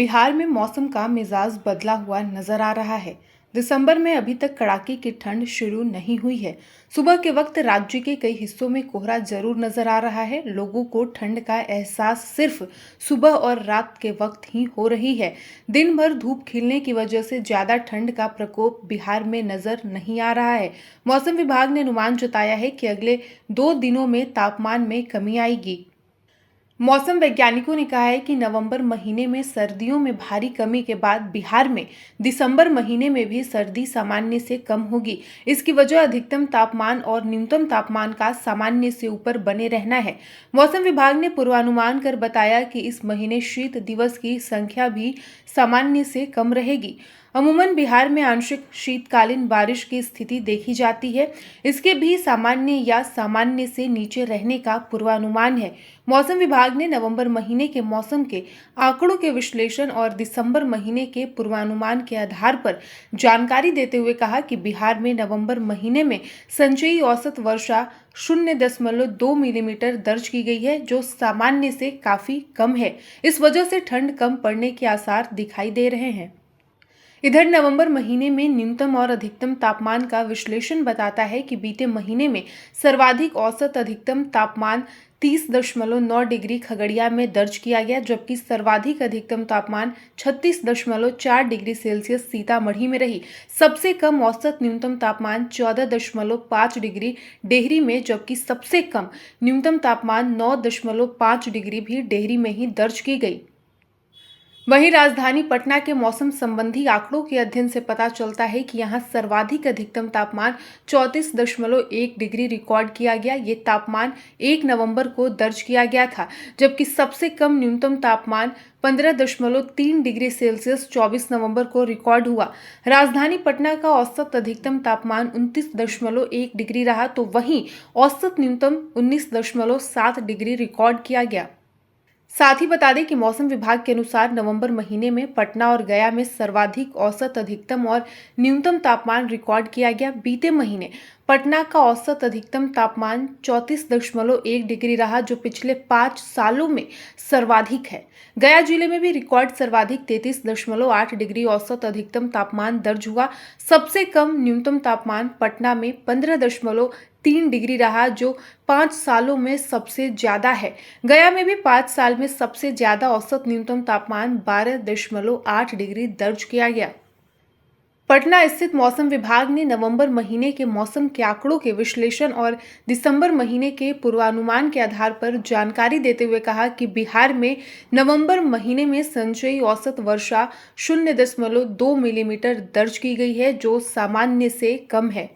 बिहार में मौसम का मिजाज बदला हुआ नजर आ रहा है। दिसंबर में अभी तक कड़ाके की ठंड शुरू नहीं हुई है। सुबह के वक्त राज्य के कई हिस्सों में कोहरा जरूर नजर आ रहा है। लोगों को ठंड का एहसास सिर्फ सुबह और रात के वक्त ही हो रही है। दिन भर धूप खिलने की वजह से ज्यादा ठंड का प्रकोप बिहार में नजर नहीं आ रहा है। मौसम विभाग ने अनुमान जताया है कि अगले 2 दिनों में तापमान में कमी आएगी। मौसम वैज्ञानिकों ने कहा है कि नवंबर महीने में सर्दियों में भारी कमी के बाद बिहार में दिसंबर महीने में भी सर्दी सामान्य से कम होगी। इसकी वजह अधिकतम तापमान और न्यूनतम तापमान का सामान्य से ऊपर बने रहना है। मौसम विभाग ने पूर्वानुमान कर बताया कि इस महीने शीत दिवस की संख्या भी सामान्य से कम रहेगी। अमूमन बिहार में आंशिक शीतकालीन बारिश की स्थिति देखी जाती है। इसके भी सामान्य या सामान्य से नीचे रहने का पूर्वानुमान है। मौसम विभाग ने नवंबर महीने के मौसम के आंकड़ों के विश्लेषण और दिसंबर महीने के पूर्वानुमान के आधार पर जानकारी देते हुए कहा कि बिहार में नवंबर महीने में संचयी औसत वर्षा 0.2 मिलीमीटर दर्ज की गई है, जो सामान्य से काफी कम है। इस वजह से ठंड कम पड़ने के आसार दिखाई दे रहे हैं। इधर नवंबर महीने में न्यूनतम और अधिकतम तापमान का विश्लेषण बताता है कि बीते महीने में सर्वाधिक औसत अधिकतम तापमान 30.9 डिग्री खगड़िया में दर्ज किया गया, जबकि सर्वाधिक अधिकतम तापमान 36.4 डिग्री सेल्सियस सीतामढ़ी में रही। सबसे कम औसत न्यूनतम तापमान 14.5 डिग्री डेहरी में, जबकि सबसे कम न्यूनतम तापमान 9.5 डिग्री भी डेहरी में ही दर्ज की गई। वहीं राजधानी पटना के मौसम संबंधी आंकड़ों के अध्ययन से पता चलता है कि यहां सर्वाधिक अधिकतम तापमान 34.1 डिग्री रिकॉर्ड किया गया। ये तापमान 1 नवंबर को दर्ज किया गया था, जबकि सबसे कम न्यूनतम तापमान 15.3 डिग्री सेल्सियस 24 नवंबर को रिकॉर्ड हुआ। राजधानी पटना का औसत अधिकतम तापमान 29.1 डिग्री रहा, तो वहीं औसत न्यूनतम 19.7 डिग्री रिकॉर्ड किया गया। साथ ही बता दें कि मौसम विभाग के अनुसार नवंबर महीने में पटना और गया में सर्वाधिक औसत अधिकतम और न्यूनतम तापमान रिकॉर्ड किया गया। बीते महीने पटना का औसत अधिकतम तापमान 34.1 डिग्री रहा, जो पिछले 5 सालों में सर्वाधिक है। गया जिले में भी रिकॉर्ड सर्वाधिक 33.8 डिग्री औसत अधिकतम तापमान दर्ज हुआ। सबसे कम न्यूनतम तापमान पटना में 15.3 डिग्री रहा, जो 5 सालों में सबसे ज्यादा है। गया में भी 5 साल में सबसे ज्यादा औसत न्यूनतम तापमान 12.8 डिग्री दर्ज किया गया। पटना स्थित मौसम विभाग ने नवंबर महीने के मौसम के आंकड़ों के विश्लेषण और दिसंबर महीने के पूर्वानुमान के आधार पर जानकारी देते हुए कहा कि बिहार में नवंबर महीने में संचयी औसत वर्षा 0.2 मिलीमीटर दर्ज की गई है, जो सामान्य से कम है।